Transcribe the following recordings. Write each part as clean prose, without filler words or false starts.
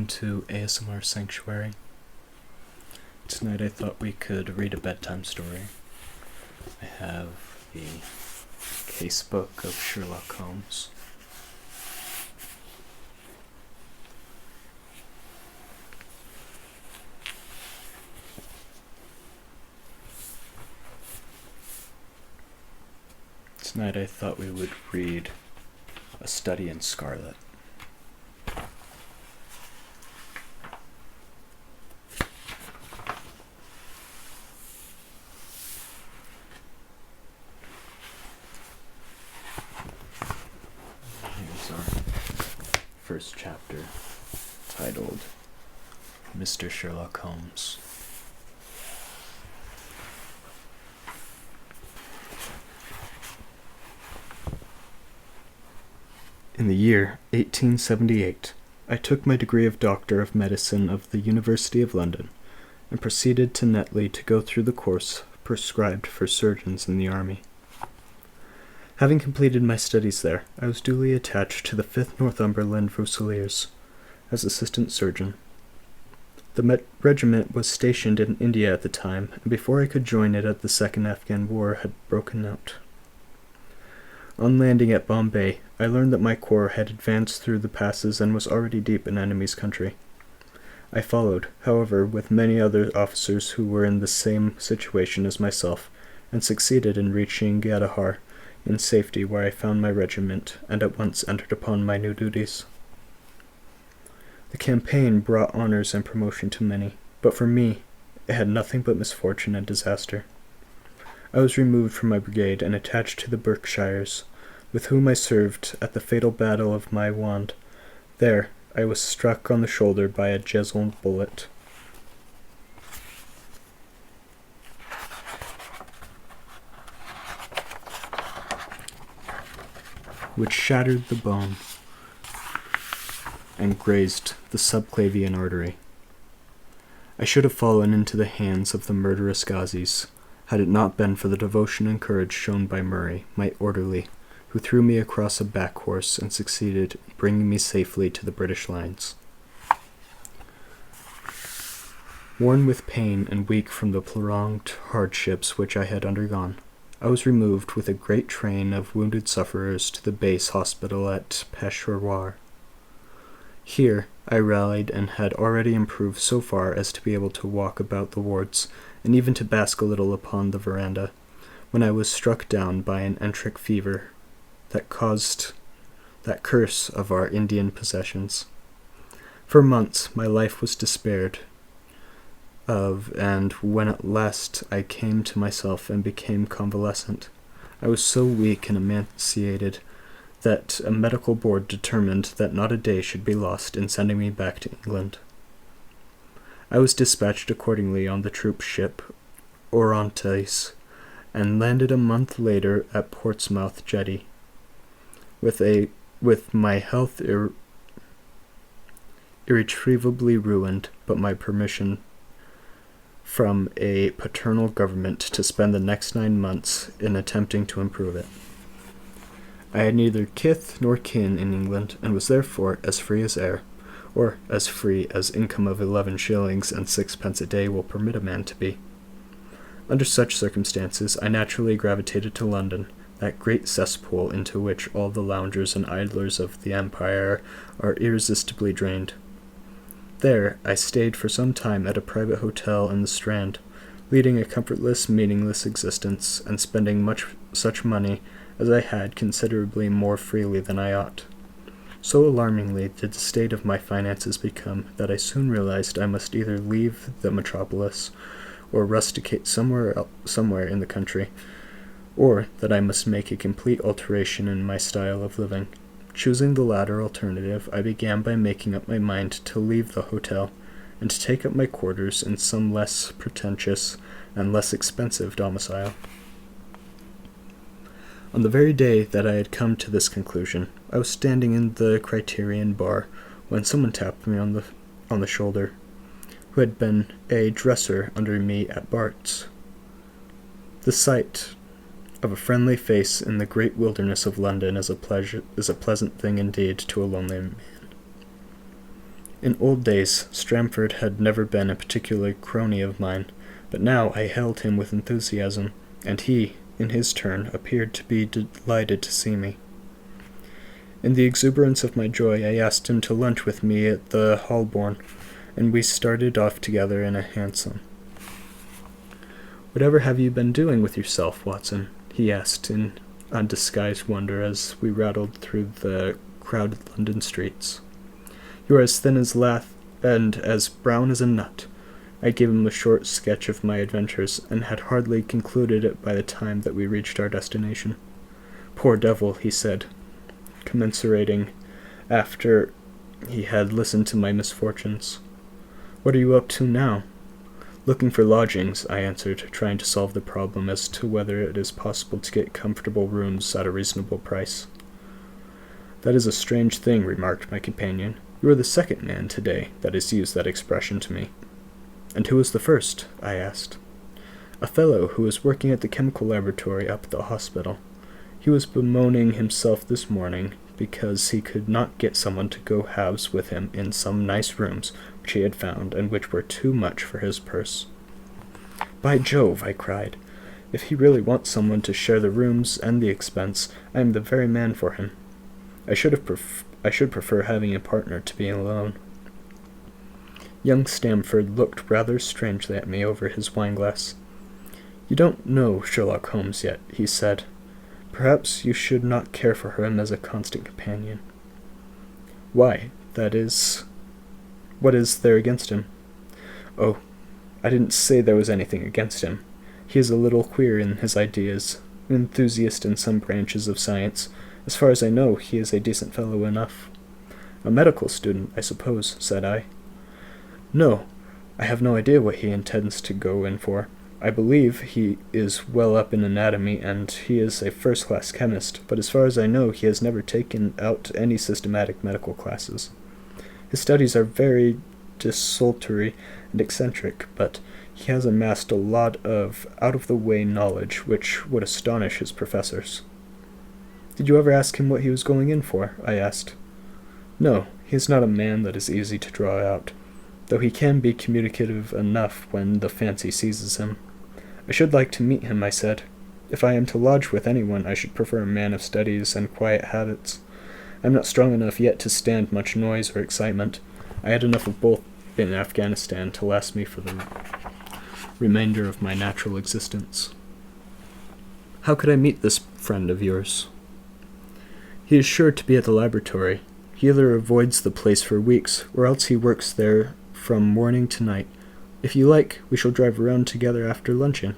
to ASMR Sanctuary. Tonight I thought we could read a bedtime story. I have the casebook of Sherlock Holmes. Tonight I thought we would read A Study in Scarlet. Here's our first chapter, titled Mr. Sherlock Holmes. In the year 1878, I took my degree of Doctor of Medicine of the University of London and proceeded to Netley to go through the course prescribed for surgeons in the army. Having completed my studies there, I was duly attached to the 5th Northumberland Fusiliers as assistant surgeon. The regiment was stationed in India at the time, and before I could join it the Second Afghan War had broken out. On landing at Bombay, I learned that my corps had advanced through the passes and was already deep in enemy's country. I followed, however, with many other officers who were in the same situation as myself, and succeeded in reaching Gadahar in safety, where I found my regiment, and at once entered upon my new duties. The campaign brought honors and promotion to many, but for me it had nothing but misfortune and disaster. I was removed from my brigade and attached to the Berkshires, with whom I served at the fatal battle of Maiwand. There, I was struck on the shoulder by a Jezail bullet. Which shattered the bone and grazed the subclavian artery. I should have fallen into the hands of the murderous Ghazis, had it not been for the devotion and courage shown by Murray, my orderly, who threw me across a back horse and succeeded in bringing me safely to the British lines. Worn with pain and weak from the prolonged hardships which I had undergone, I was removed with a great train of wounded sufferers to the base hospital at Peshawar. Here I rallied and had already improved so far as to be able to walk about the wards, and even to bask a little upon the veranda, when I was struck down by an enteric fever that caused that curse of our Indian possessions. For months my life was despaired of, and when at last I came to myself and became convalescent, I was so weak and emaciated that a medical board determined that not a day should be lost in sending me back to England. I was dispatched accordingly on the troop ship Orontes, and landed a month later at Portsmouth Jetty, with my health irretrievably ruined, but my permission from a paternal government to spend the next 9 months in attempting to improve it. I had neither kith nor kin in England, and was therefore as free as air, or as free as income of 11 shillings and 6 pence a day will permit a man to be. Under such circumstances, I naturally gravitated to London, that great cesspool into which all the loungers and idlers of the empire are irresistibly drained. There I stayed for some time at a private hotel in the Strand, leading a comfortless, meaningless existence, and spending such money as I had considerably more freely than I ought. So alarmingly did the state of my finances become that I soon realized I must either leave the metropolis or rusticate somewhere in the country, or that I must make a complete alteration in my style of living. Choosing the latter alternative, I began by making up my mind to leave the hotel and to take up my quarters in some less pretentious and less expensive domicile. On the very day that I had come to this conclusion, I was standing in the Criterion bar when someone tapped me on the shoulder, who had been a dresser under me at Bart's. The sight of a friendly face in the great wilderness of London is a pleasant thing indeed to a lonely man. In old days, Stramford had never been a particular crony of mine, but now I hailed him with enthusiasm, and he, in his turn, appeared to be delighted to see me. In the exuberance of my joy, I asked him to lunch with me at the Holborn, and we started off together in a hansom. "Whatever have you been doing with yourself, Watson?" he asked in undisguised wonder as we rattled through the crowded London streets. "You are as thin as lath and as brown as a nut." I gave him a short sketch of my adventures, and had hardly concluded it by the time that we reached our destination. "Poor devil," he said, commiserating after he had listened to my misfortunes. "What are you up to now?" "Looking for lodgings," I answered, trying to solve the problem as to whether it is possible to get comfortable rooms at a reasonable price. "That is a strange thing," remarked my companion. "You are the second man today that has used that expression to me." "And who was the first?" I asked. "A fellow who was working at the chemical laboratory up at the hospital. He was bemoaning himself this morning because he could not get someone to go halves with him in some nice rooms which he had found and which were too much for his purse." "By Jove!" I cried. "If he really wants someone to share the rooms and the expense, I am the very man for him. I should prefer having a partner to being alone." Young Stamford looked rather strangely at me over his wine-glass. "You don't know Sherlock Holmes yet," he said. "Perhaps you should not care for him as a constant companion." "Why, what is there against him?" "Oh, I didn't say there was anything against him. He is a little queer in his ideas, an enthusiast in some branches of science. As far as I know, he is a decent fellow enough." "A medical student, I suppose," said I. "No, I have no idea what he intends to go in for. I believe he is well up in anatomy, and he is a first-class chemist, but as far as I know, he has never taken out any systematic medical classes. His studies are very desultory and eccentric, but he has amassed a lot of out-of-the-way knowledge which would astonish his professors." "Did you ever ask him what he was going in for?" I asked. "No, he is not a man that is easy to draw out, though he can be communicative enough when the fancy seizes him. I should like to meet him," I said. "If I am to lodge with anyone, I should prefer a man of studies and quiet habits. I am not strong enough yet to stand much noise or excitement. I had enough of both in Afghanistan to last me for the remainder of my natural existence." "How could I meet this friend of yours?" "He is sure to be at the laboratory. He either avoids the place for weeks, or else he works there from morning to night. If you like, we shall drive around together after luncheon."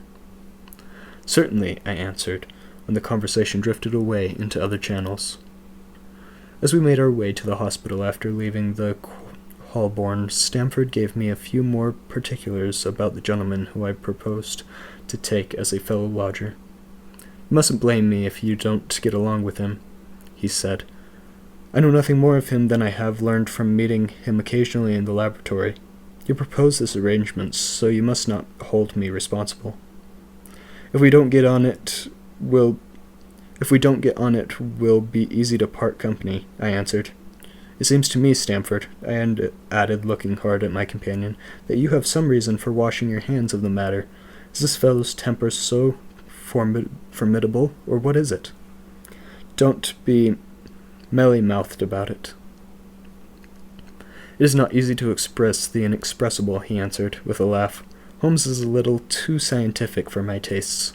"Certainly," I answered, and the conversation drifted away into other channels. As we made our way to the hospital after leaving the Holborn, Stamford gave me a few more particulars about the gentleman who I proposed to take as a fellow lodger. "You mustn't blame me if you don't get along with him," he said. "I know nothing more of him than I have learned from meeting him occasionally in the laboratory. You proposed this arrangement, so you must not hold me responsible." If we don't get on it, we'll be easy to part company," I answered. "It seems to me, Stamford," I added, looking hard at my companion, "that you have some reason for washing your hands of the matter. Is this fellow's temper so formidable, or what is it? Don't be melly-mouthed about it." "It is not easy to express the inexpressible," he answered, with a laugh. "Holmes is a little too scientific for my tastes.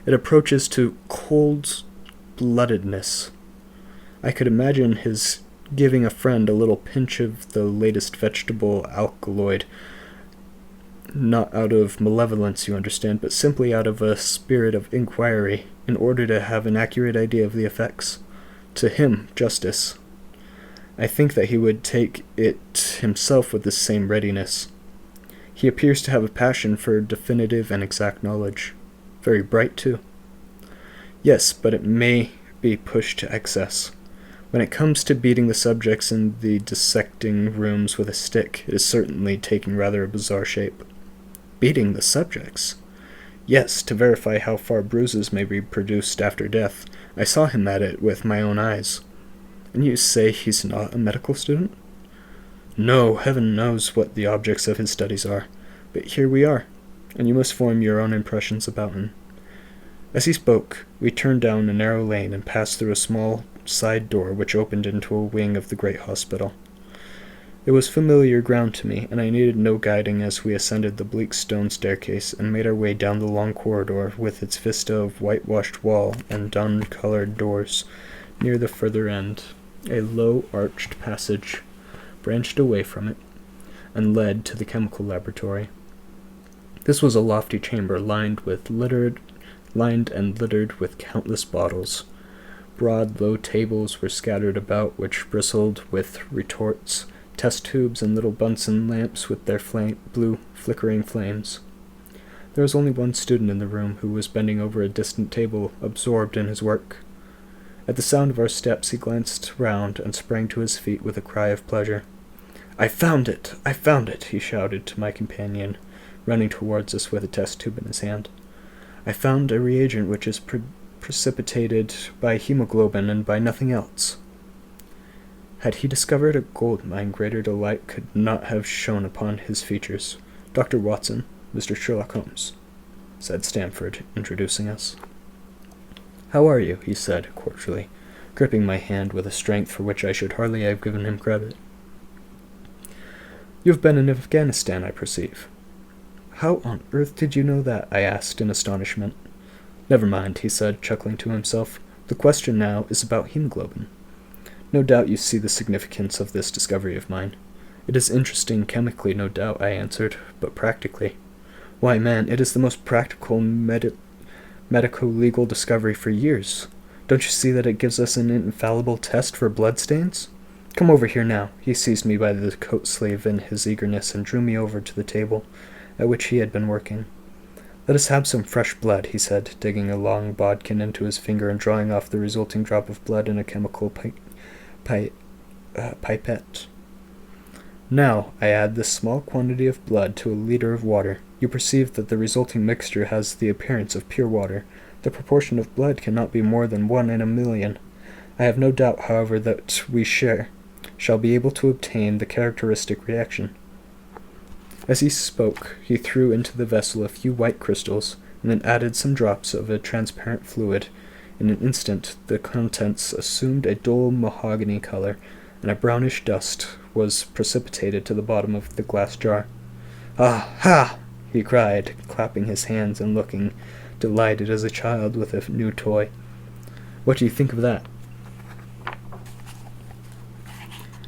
It approaches to cold-bloodedness. I could imagine his giving a friend a little pinch of the latest vegetable alkaloid, not out of malevolence, you understand, but simply out of a spirit of inquiry, in order to have an accurate idea of the effects. To him, justice. I think that he would take it himself with the same readiness. He appears to have a passion for definitive and exact knowledge. Very bright, too." "Yes, but it may be pushed to excess. When it comes to beating the subjects in the dissecting rooms with a stick, it is certainly taking rather a bizarre shape." "Beating the subjects?" "Yes, to verify how far bruises may be produced after death. I saw him at it with my own eyes." "And you say he's not a medical student?" No, heaven knows what the objects of his studies are. But here we are, and you must form your own impressions about him. As he spoke, we turned down a narrow lane and passed through a small side door which opened into a wing of the great hospital. It was familiar ground to me, and I needed no guiding as we ascended the bleak stone staircase and made our way down the long corridor with its vista of whitewashed wall and dun-colored doors. Near the further end, a low arched passage branched away from it and led to the chemical laboratory. This was a lofty chamber lined and littered with countless bottles. Broad, low tables were scattered about, which bristled with retorts, test tubes, and little Bunsen lamps with their blue, flickering flames. There was only one student in the room, who was bending over a distant table, absorbed in his work. At the sound of our steps, he glanced round and sprang to his feet with a cry of pleasure. "I found it! I found it!" he shouted to my companion, running towards us with a test tube in his hand. "I found a reagent which is precipitated by hemoglobin and by nothing else." Had he discovered a gold mine, greater delight could not have shone upon his features. "Dr. Watson, Mr. Sherlock Holmes," said Stamford, introducing us. "How are you?" he said, cordially, gripping my hand with a strength for which I should hardly have given him credit. "You have been in Afghanistan, I perceive." "How on earth did you know that?" I asked in astonishment. "Never mind," he said, chuckling to himself. "The question now is about hemoglobin. No doubt you see the significance of this discovery of mine." "It is interesting chemically, no doubt," I answered, "but practically." "Why, man, it is the most practical medico-legal discovery for years. Don't you see that it gives us an infallible test for bloodstains? Come over here now." He seized me by the coat sleeve in his eagerness and drew me over to the table at which he had been working. "Let us have some fresh blood," he said, digging a long bodkin into his finger and drawing off the resulting drop of blood in a chemical pipette. "Now, I add this small quantity of blood to a liter of water. You perceive that the resulting mixture has the appearance of pure water. The proportion of blood cannot be more than 1 in a million. I have no doubt, however, that we shall be able to obtain the characteristic reaction." As he spoke, he threw into the vessel a few white crystals, and then added some drops of a transparent fluid. In an instant, the contents assumed a dull mahogany color, and a brownish dust was precipitated to the bottom of the glass jar. "Ah, ha!" he cried, clapping his hands and looking delighted as a child with a new toy. "What do you think of that?"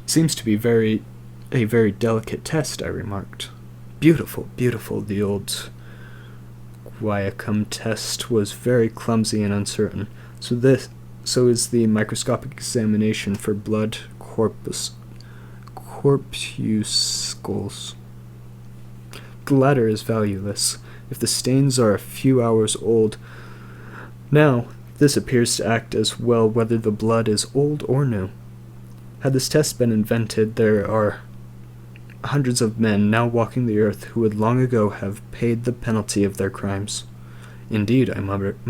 "Seems to be a very delicate test," I remarked. "Beautiful, beautiful. The old Guiacum test was very clumsy and uncertain. So is the microscopic examination for blood corpuscles. The latter is valueless if the stains are a few hours old. Now, this appears to act as well whether the blood is old or new. Had this test been invented, there are hundreds of men now walking the earth who would long ago have paid the penalty of their crimes." "Indeed," I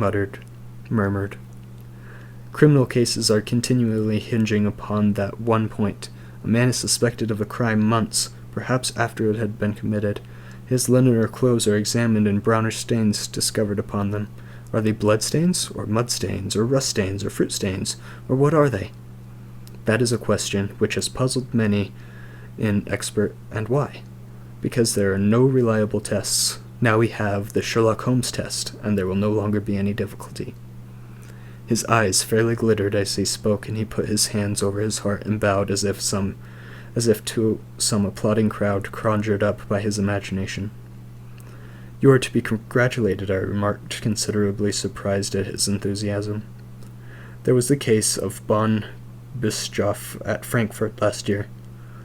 murmured. "Criminal cases are continually hinging upon that one point. A man is suspected of a crime months, perhaps after it had been committed. His linen or clothes are examined and brownish stains discovered upon them. Are they blood stains, or mud stains, or rust stains, or fruit stains, or what are they? That is a question which has puzzled many an expert, and why? Because there are no reliable tests. Now we have the Sherlock Holmes test, and there will no longer be any difficulty." His eyes fairly glittered as he spoke, and he put his hands over his heart and bowed as if to some applauding crowd conjured up by his imagination. "You are to be congratulated," I remarked, considerably surprised at his enthusiasm. "There was the case of von Bischoff at Frankfurt last year.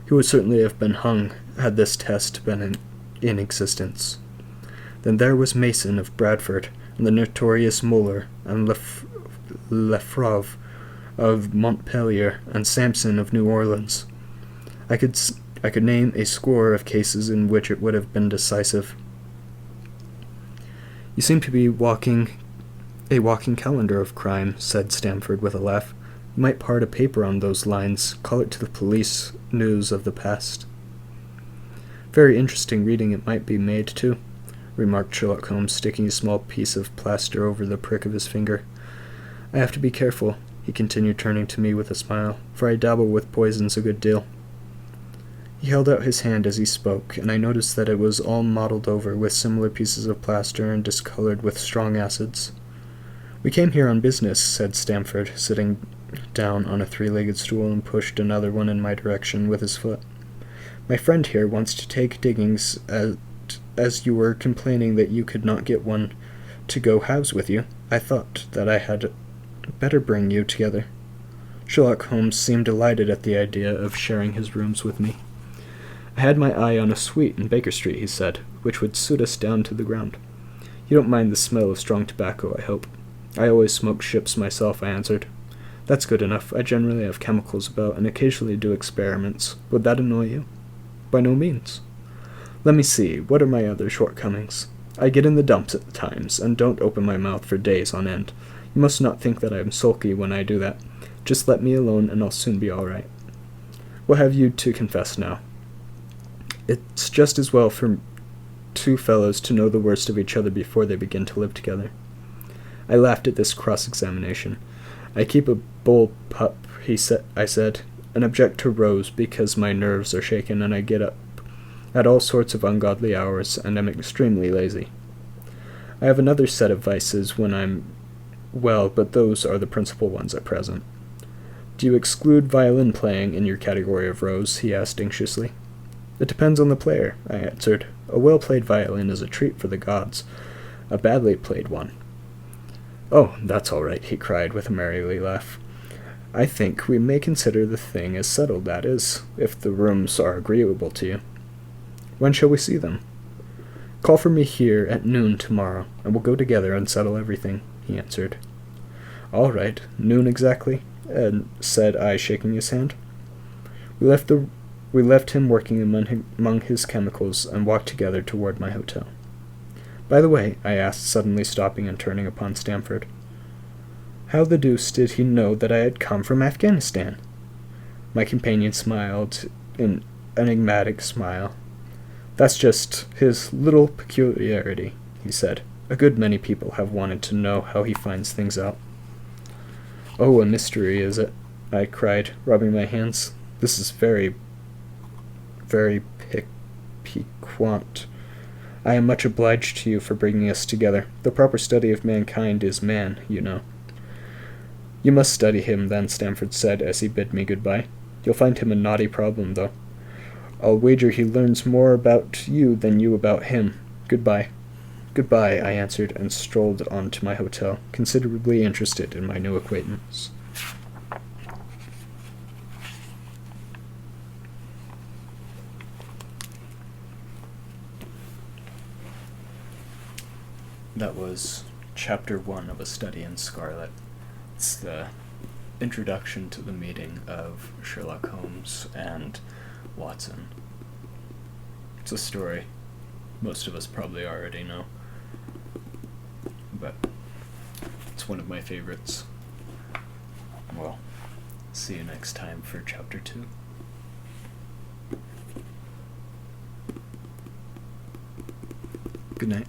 He would certainly have been hung had this test been in existence. Then there was Mason of Bradford, and the notorious Muller, and Lefrov of Montpellier, and Sampson of New Orleans. I could name a score of cases in which it would have been decisive." "You seem to be a walking calendar of crime," said Stamford with a laugh. "You might part a paper on those lines, call it to the police news of the past." Very interesting reading it might be made, too, remarked Sherlock Holmes, sticking a small piece of plaster over the prick of his finger. I have to be careful, he continued, turning to me with a smile, for I dabble with poisons a good deal. He held out his hand as he spoke, and I noticed that it was all mottled over with similar pieces of plaster and discolored with strong acids. We came here on business, said Stamford, sitting down on a three-legged stool and pushed another one in my direction with his foot. My friend here wants to take diggings, as you were complaining that you could not get one to go halves with you. I thought that I had better bring you together. Sherlock Holmes seemed delighted at the idea of sharing his rooms with me. I had my eye on a suite in Baker Street, he said, which would suit us down to the ground. You don't mind the smell of strong tobacco, I hope. I always smoke ships myself, I answered. That's good enough. I generally have chemicals about and occasionally do experiments. Would that annoy you? By no means. Let me see, what are my other shortcomings? I get in the dumps at times, and don't open my mouth for days on end. You must not think that I am sulky when I do that. Just let me alone, and I'll soon be all right. What have you to confess now? It's just as well for two fellows to know the worst of each other before they begin to live together. I laughed at this cross-examination. I keep a bull pup, I said, and object to Rose because my nerves are shaken and I get up at all sorts of ungodly hours and am extremely lazy. I have another set of vices when I'm well, but those are the principal ones at present. Do you exclude violin playing in your category of Rose? He asked anxiously. It depends on the player, I answered. A well-played violin is a treat for the gods, a badly played one. Oh, that's all right, he cried with a merry laugh. I think we may consider the thing as settled, that is, if the rooms are agreeable to you. When shall we see them? Call for me here at noon tomorrow, and we'll go together and settle everything, he answered. All right, noon exactly, said I, shaking his hand. We left him working among his chemicals and walked together toward my hotel. By the way, I asked, suddenly stopping and turning upon Stamford, how the deuce did he know that I had come from Afghanistan? My companion smiled an enigmatic smile. That's just his little peculiarity, he said. A good many people have wanted to know how he finds things out. Oh, a mystery, is it? I cried, rubbing my hands. This is very, very piquant. I am much obliged to you for bringing us together. The proper study of mankind is man, you know. You must study him, then, Stamford said, as he bid me goodbye. You'll find him a knotty problem, though. I'll wager he learns more about you than you about him. Goodbye. Goodbye, I answered, and strolled on to my hotel, considerably interested in my new acquaintance. That was Chapter 1 of A Study in Scarlet. It's the introduction to the meeting of Sherlock Holmes and Watson. It's a story most of us probably already know, but it's one of my favorites. Well, see you next time for Chapter 2. Good night.